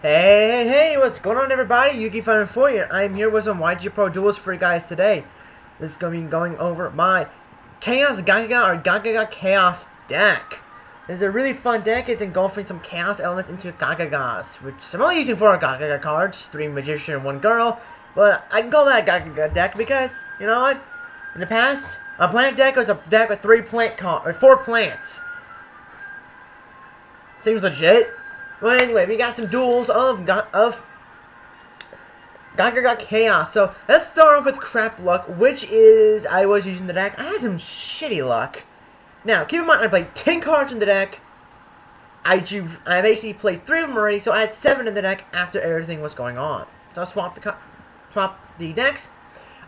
Hey, what's going on, everybody? Yuki for you. I'm here with some YGOPro Duels for you guys today. This is going to be going over my Gagaga Chaos deck. This is a really fun deck. It's engulfing some Chaos elements into Gagagas, which I'm only using 4 Gagaga cards, 3 Magician and 1 Girl. But I can call that Gagaga deck because, you know what? In the past, a plant deck was a deck with 4 plants. Seems legit. But anyway, we got some duels of Gagaga Chaos. So let's start off with Crap Luck, which is I was using the deck. I had some shitty luck. Now, keep in mind I played 10 cards in the deck. I basically played 3 of them already, so I had 7 in the deck after everything was going on. So I swapped the decks.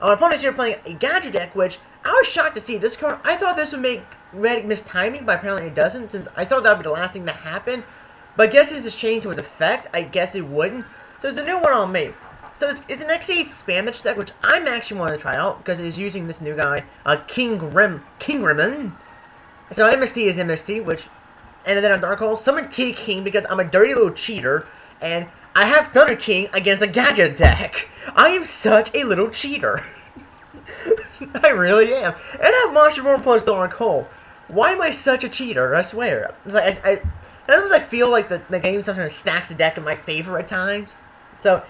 My opponents here playing a Gadget deck, which I was shocked to see this card. I thought this would make Red miss timing, but apparently it doesn't, since I thought that would be the last thing to happen. But I guess this has changed to its effect. I guess it wouldn't. So it's a new one on me. So it's an X8 Spamage deck, which I'm actually wanting to try out, because it is using this new guy, King Ribbon. So MST is MST, which, and then on Dark Hole, summon T King, because I'm a dirty little cheater, and I have Thunder King against a Gadget deck. I am such a little cheater. I really am. And I have Monster Roar plus Dark Hole. Why am I such a cheater? I swear. It's like, sometimes I feel like the game sometimes stacks the deck in my favor at times. So,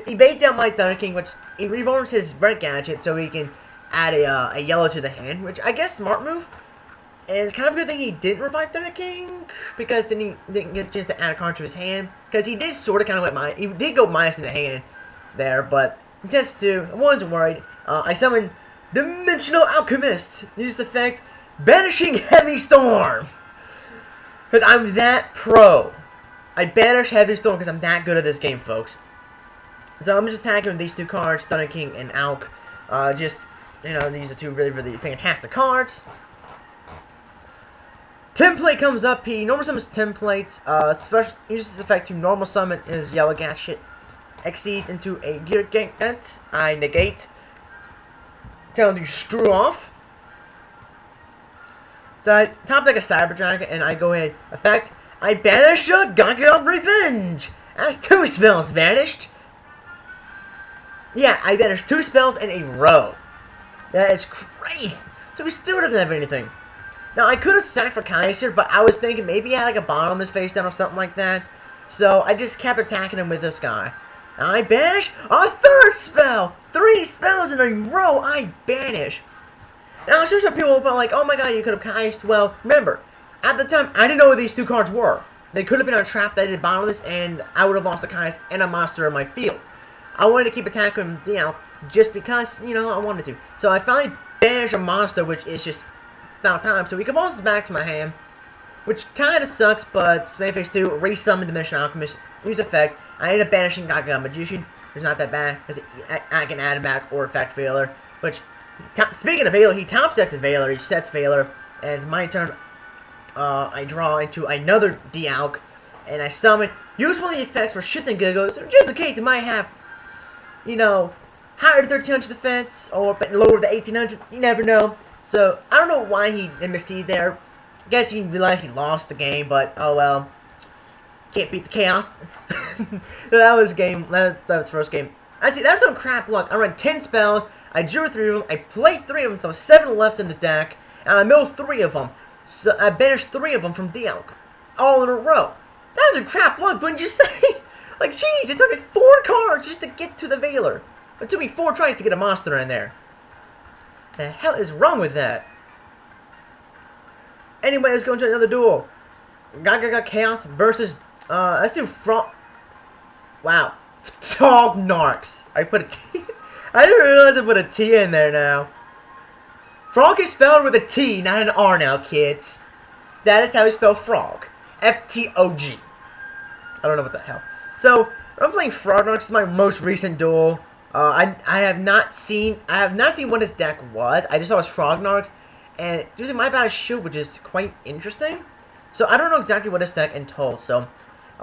he baits out my Thunder King, which he reforms his red gadget so he can add a yellow to the hand, which I guess smart move. And it's kind of a good thing he didn't revive Thunder King, because then he didn't get a chance to add a card to his hand. Because he did sort of kind of went he did go minus in the hand there, but just to, I wasn't worried. I summoned Dimensional Alchemist. Use the effect, Banishing Heavy Storm. Because I'm that pro. I banish Heavy Storm because I'm that good at this game, folks. So I'm just attacking with these 2 cards, Thunder King and Alk. Just, you know, these are 2 really, really fantastic cards. Template comes up. He normal summons templates. Special uses this effect to normal summon his yellow gas shit. Exceeds into a gear gate. I negate. Tell him to screw off. So I top deck a Cyber Dragon, and I go ahead. Effect, I banish a Gagaga Revenge. That's 2 spells vanished. Yeah, I banished 2 spells in a row. That is crazy. So he still doesn't have anything. Now I could have sacked for Kaiser, but I was thinking maybe he had like a bomb on his face down or something like that. So I just kept attacking him with this guy. Now I banish a 3rd spell. 3 spells in a row. I banish. Now, some people will be like, oh my god, you could have Kaised. Well, remember, at the time, I didn't know what these 2 cards were. They could have been a trap that did bottomless, and I would have lost the Kaised and a monster in my field. I wanted to keep attacking him, you know, just because, you know, I wanted to. So I finally banished a monster, which is just about time. So he combos back to my hand, which kind of sucks, but Spam Phase 2, resummon Dimensional Alchemist, use effect. I ended up banishing Gagaga Magician. It's not that bad, because I can add him back or effect Veiler, which... Speaking of Veiler, he top sets Veiler, he sets Veiler, and it's my turn. I draw into another D-Alk, and I summon. Use one of the effects for shits and giggles, just in case it might have, you know, higher 1300 defense, or lower the 1800, you never know. So, I don't know why he MSC'd there. I guess he realized he lost the game, but, oh well. Can't beat the chaos. So that was game, that was the first game. I see, that's some crap luck. I run 10 spells. I drew 3 of them, I played 3 of them, so 7 left in the deck, and I milled 3 of them. So I banished 3 of them from D-Alk, all in a row. That was a crap luck, wouldn't you say? Like, jeez, it took like 4 cards just to get to the Veiler. It took me 4 tries to get a monster in there. The hell is wrong with that? Anyway, let's go into another duel. Gagaga Chaos versus, let's do wow. Frog Narcs. I put a T. I didn't realize I put a T in there now. Frog is spelled with a T, not an R now, kids. That is how you spell frog. F-T-O-G. I don't know what the hell. So, I'm playing Frog Narcs. This is my most recent duel. I have not seen what his deck was. I just saw his Frog Narcs, and using my bad shield, which is quite interesting. So, I don't know exactly what his deck entails, so...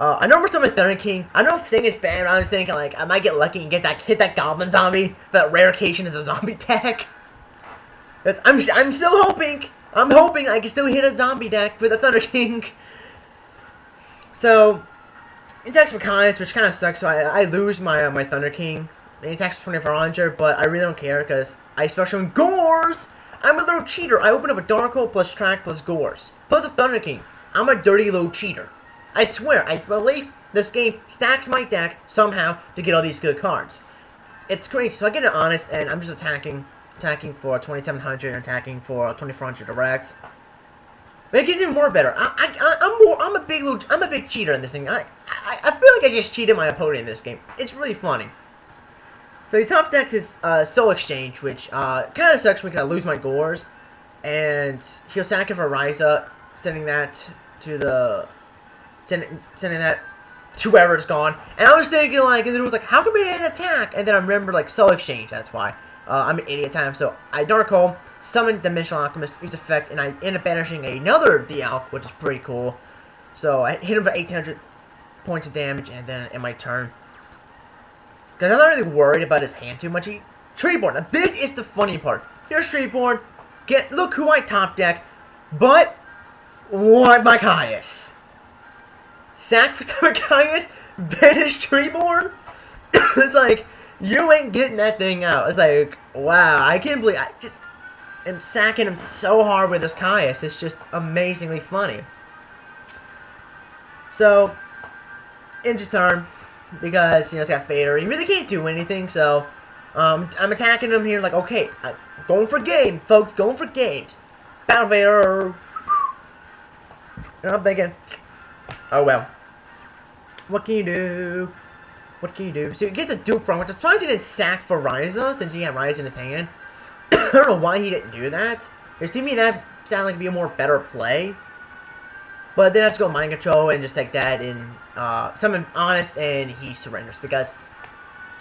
I know we're with Thunder King. I don't know if saying is bad, but I was thinking, like, I might get lucky and hit that Goblin Zombie. That rare occasion is a zombie deck. I'm still hoping. I'm hoping I can still hit a zombie deck with a Thunder King. So, he attacks for Chaos, which kind of sucks, so I lose my my Thunder King. And he attacks for 2400, but I really don't care, because I special him Gores! I'm a little cheater. I open up a Dark Hole plus Track plus Gores. Plus a Thunder King. I'm a dirty little cheater. I swear, I believe this game stacks my deck somehow to get all these good cards. It's crazy. So I get it honest, and I'm just attacking for 2700 and attacking for 2400 direct. But it gets even more better. I'm a big cheater in this thing. I feel like I just cheated my opponent in this game. It's really funny. So he top decked his Soul Exchange, which kind of sucks because I lose my Gores, and he'll sack it for Ryza, sending that to the sending that to wherever it's gone. And I was thinking like, and it was like, how come he didn't attack? And then I remembered like Soul Exchange. That's why. I'm an idiot at times. So I Dark Hole, summon Dimensional Alchemist, use effect, and I end up banishing another D-Alch, which is pretty cool. So I hit him for 1800 points of damage, and then in my turn, because I'm not really worried about his hand too much. Treeborn. Now this is the funny part. Here's Treeborn. Look who I top deck. But what my Chaos? Sack for some Chaos, banish Treeborn. It's like, you ain't getting that thing out. It's like, wow, I can't believe I just am sacking him so hard with this Chaos. It's just amazingly funny. So, into turn, because, you know, it's got Fader. You really can't do anything, so I'm attacking him here like, okay, going for game, folks, going for games. Battle Vader. And I'm thinking, oh well. What can you do? What can you do? So you get the Duke from, which I'm surprised he didn't sack for Ryza, since he had Ryza in his hand. I don't know why he didn't do that. Because to me that sounded like it'd be a more better play. But then let's go Mind Control and just take that in summon Honest, and he surrenders. Because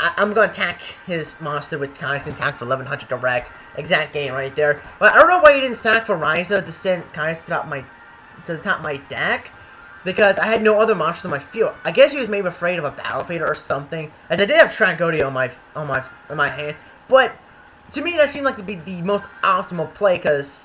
I'm going to attack his monster with constant attack for 1100 direct. Exact game right there. But I don't know why he didn't sack for Ryza to send Chaos to the top of my deck. Because I had no other monsters on my field. I guess he was maybe afraid of a Battle Fader or something. As I did have Tragody on my hand. But to me that seemed like to be the most optimal play, because,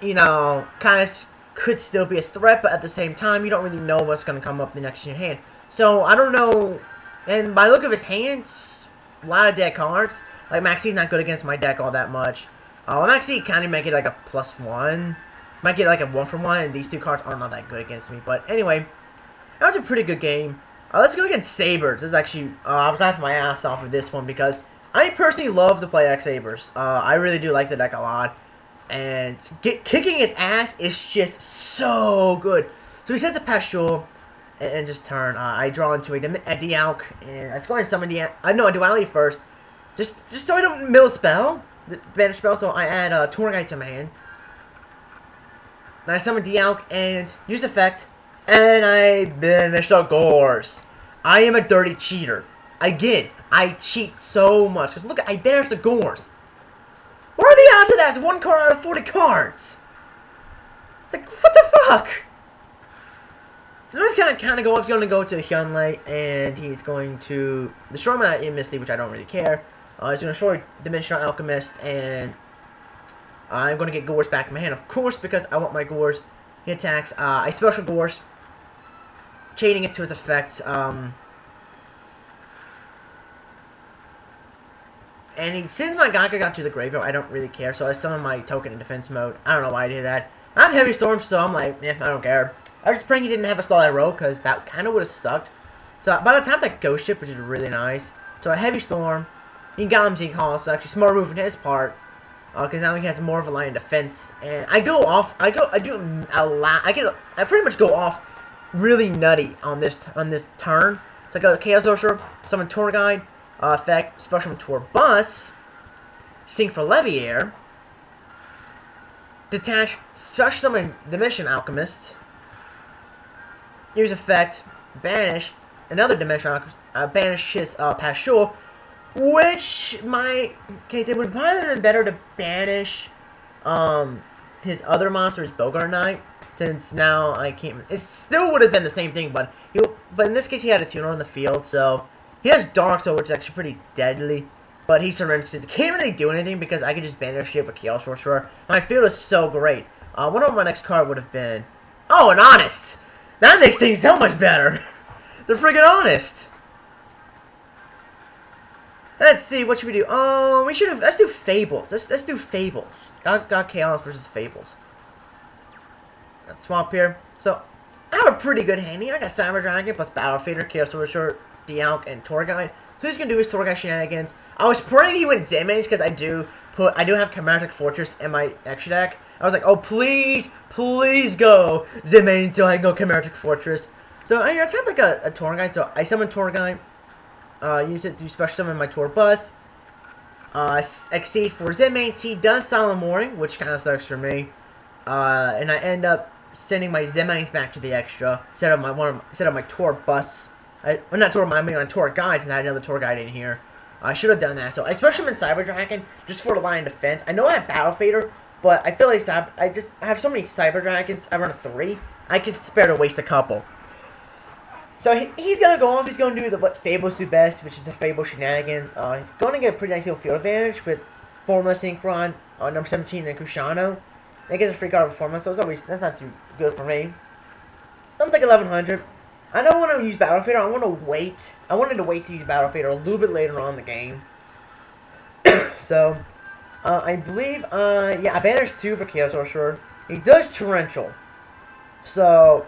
you know, Chaos could still be a threat, but at the same time you don't really know what's going to come up the next in your hand. So I don't know. And by the look of his hands, a lot of dead cards. Like Maxi's not good against my deck all that much. Maxi kind of make it like a +1. Might get like a 1-for-1, and these two cards are not that good against me. But anyway, that was a pretty good game. Let's go against Sabers. This is actually, I was laughing my ass off of this one because I personally love to play X-Sabers. I really do like the deck a lot. And kicking its ass is just so good. So he sets a Pestule and just turn. I draw into a D-Alch, and I go and summon a Duality first. Just so I don't mill a spell, the banish spell. So I add Torguide to my hand. And I summon D-Alch and use effect, and I banish the Gores. I am a dirty cheater. Again, I cheat so much. Because look, I banished the Gores. What are the odds of that? It's 1 card out of 40 cards. Like, what the fuck? So he's kind of go. He's going to go to Hyunlei, and he's going to destroy my Misty, which I don't really care. He's going to destroy Dimensional Alchemist, and I'm going to get Gores back in my hand, of course, because I want my Gores. He attacks. I special Gores, chaining it to its effect. And he sends my Gagaga to the graveyard. I don't really care, so I summon my token in defense mode. I don't know why I did that. I'm Heavy Storm, so I'm like, I don't care. I was just praying he didn't have a Starlight Row, because that kind of would have sucked. So by the time that Ghost Ship, which is really nice. So a Heavy Storm. He got him Calls, so actually smart move on his part. Because now he has more of a line of defense. And I go off. I do a lot. I pretty much go off really nutty on this turn. So I go Chaos Sorcerer, summon Tour Guide. Effect, special Tour Bus, Sync for Leviair, detach, special summon Dimension Alchemist, use effect, banish, another Dimension Alchemist, banish his Pashul, which it would probably have been better to banish his other monster, his Bogart Knight, since now I can't, it still would have been the same thing, but in this case he had a tuner on the field, so he has Dark Soul, which is actually pretty deadly, but he surrenders because he can't really do anything because I can just banish it with Chaos Sorcerer. My field is so great. One of my next card would have been, oh, an Honest. That makes things so much better. They're freaking honest. Let's see, what should we do? Let's do Fables. Let's do Fables. Gagaga Chaos versus Fables. Let's swap here. So, I have a pretty good hand here. I got Cyber Dragon plus Battle Fader, Chaos Sorcerer, Dialk, and Tour Guide. So he's gonna do his Tour Guide shenanigans. I was praying he went Zen Mains because I do have Chimeric Fortress in my extra deck. I was like, oh please go Zen Mains so I can go Chimeric Fortress. So I tried like a Tour Guide. So I summon Tour Guide. Use it to special summon my Tour Bus. Exceed for Zen Mains. He does Silent Morning, which kind of sucks for me. And I end up sending my Zen Mains back to the extra instead of my Tour Bus. Well, not Tour, I mean on Tour Guides, and I had another Tour Guide in here. I should have done that. So I special summon Cyber Dragon just for the line of defense. I know I have Battle Fader, but I feel like I have so many Cyber Dragons. I run a 3. I can spare to waste a couple. So he's gonna go off. He's gonna do what Fables do best, which is the Fable shenanigans. He's gonna get a pretty nice little field advantage with Formula Synchron, number 17, and Kushano. That gets a free card of Formula, so that's not too good for me. I'm thinking 1100. I don't want to use Battle Fader. I want to wait. I wanted to wait to use Battle Fader a little bit later on in the game. So, I believe, yeah, I banished 2 for Chaos Sorcerer. He does Torrential. So,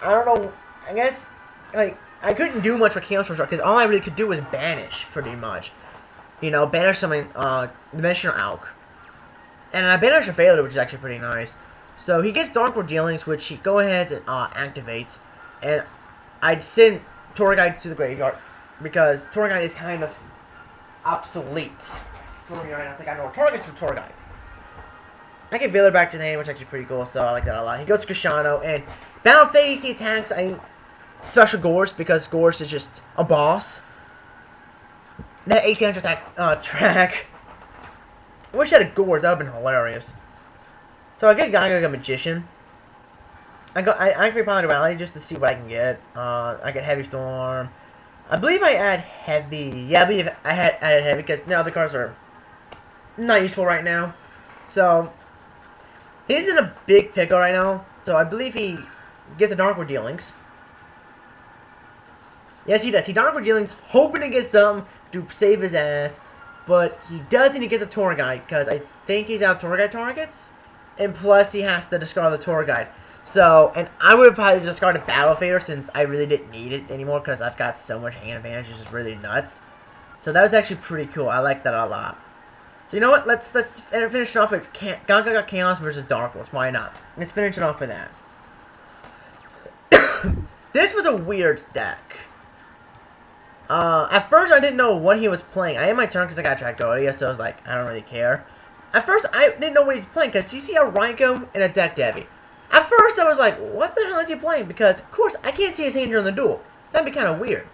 I don't know. I guess, like, I couldn't do much for Chaos Sorcerer because all I really could do was banish, pretty much. You know, banish something, Dimensional Alk. And I banished a Failure, which is actually pretty nice. So, he gets Dark World Dealings, which he go ahead and activates. And I'd send Tour Guide to the graveyard because Tour Guide is kind of obsolete for me right now. It's like I know Tour Guide's for Tour Guide. I get Veiler back to the name, which is actually pretty cool, so I like that a lot. He goes to Kushano, and Battle Phase, he attacks Special Gorse because Gorse is just a boss. That 1800 attack track. I wish I had a Gorse, that would have been hilarious. So I get Gagaga Magician. I create Pilot Rally just to see what I can get. I get Heavy Storm. I believe I add Heavy. Yeah, I believe I added Heavy because now the cards are not useful right now. So he's in a big pickle right now. So I believe he gets the Dark World Dealings. Yes, he does. He Dark World Dealings, hoping to get something to save his ass, but he doesn't. He gets a Tour Guide because I think he's out of Tour Guide targets, and plus he has to discard the Tour Guide. So, and I would have probably discarded Battle Fader since I really didn't need it anymore because I've got so much hand advantage, it's just really nuts. So that was actually pretty cool. I like that a lot. So you know what? Let's finish it off with Gagaga Chaos versus Dark Worlds. Why not? Let's finish it off with that. This was a weird deck. At first I didn't know what he was playing. I had my turn because I got Dragolia, so I was like, I don't really care. At first I didn't know what he was playing because you see a Raikou and a Deck Debbie. At first, I was like, what the hell is he playing? Because, of course, I can't see his hand during the duel. That'd be kind of weird.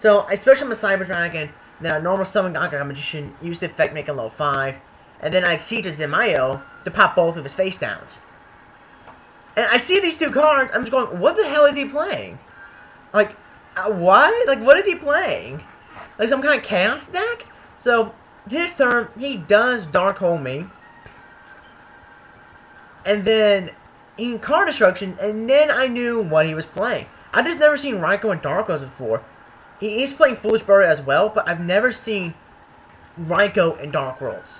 So, I switched him to Cyber Dragon, then I normal summon Gagaga Magician, used the effect, making low 5, and then I exceed to Zemayo to pop both of his face downs. And I see these 2 cards, I'm just going, what the hell is he playing? Like, what? Like, what is he playing? Like, some kind of Chaos deck? So, his turn, he does Dark Hole me. And then in card destruction, and then I knew what he was playing. I just never seen Raikou and Darkos before. He's playing Foolish Burrow as well, but I've never seen Raikou and Dark Worlds.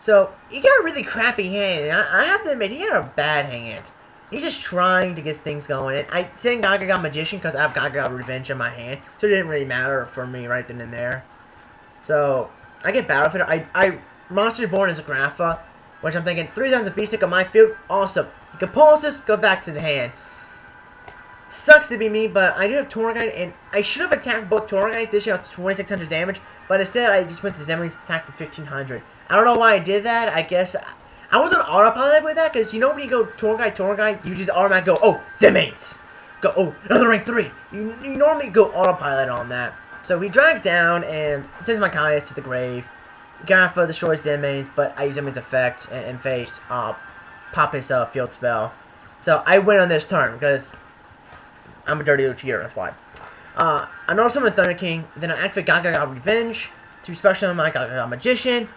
So, he got a really crappy hand, and I have to admit, he had a bad hand. He's just trying to get things going, and I sent Gagaga Magician because I have Gagaga Revenge in my hand, so it didn't really matter for me right then and there. So, I get Battle Fader. I Monster Reborn as a Grapha, which I'm thinking, 3 times a Beast Stick on my field, awesome. He can pulse this, go back to the hand. Sucks to be me, but I do have Tour Guide, and I should have attacked both Tour Guides, dishing out 2600 damage, but instead I just went to Zemling's attack for 1500. I don't know why I did that. I guess I wasn't autopilot with that, because you know when you go Tour Guide, you just automatically go, oh, Zemling's! Go, oh, another rank 3! You normally go autopilot on that. So he drags down, and sends my Caius to the grave. Grapha destroys Zemling's, but I use Zemling's effect, and face, pop his field spell. So I win on this turn because I'm a dirty little cheater, that's why. I know summon Thunder King, then I activate Gagaga Revenge to special summon my Gagaga Magician,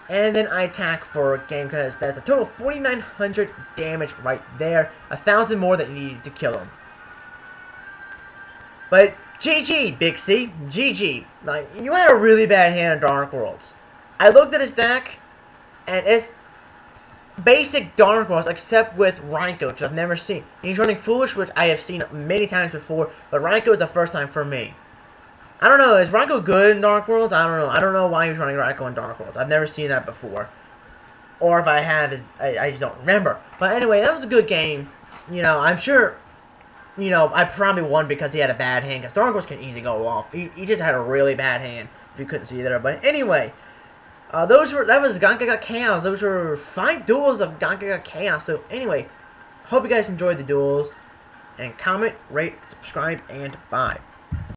and then I attack for a game because that's a total of 4,900 damage right there. 1,000 more that you needed to kill him. But GG, Big C. GG. Like, you had a really bad hand in Dark Worlds. I looked at his deck, and it's basic Dark Worlds, except with Raikou, which I've never seen. He's running Foolish, which I have seen many times before, but Raikou is the first time for me. I don't know, is Raikou good in Dark Worlds? I don't know. I don't know why he's running Raikou in Dark Worlds. I've never seen that before. Or if I have, I just don't remember. But anyway, that was a good game. You know, I'm sure, you know, I probably won because he had a bad hand. Because Dark Worlds can easily go off. He just had a really bad hand, if you couldn't see there. But anyway, that was Gagaga Chaos. Those were 5 duels of Gagaga Chaos. So anyway, hope you guys enjoyed the duels. And comment, rate, subscribe, and bye.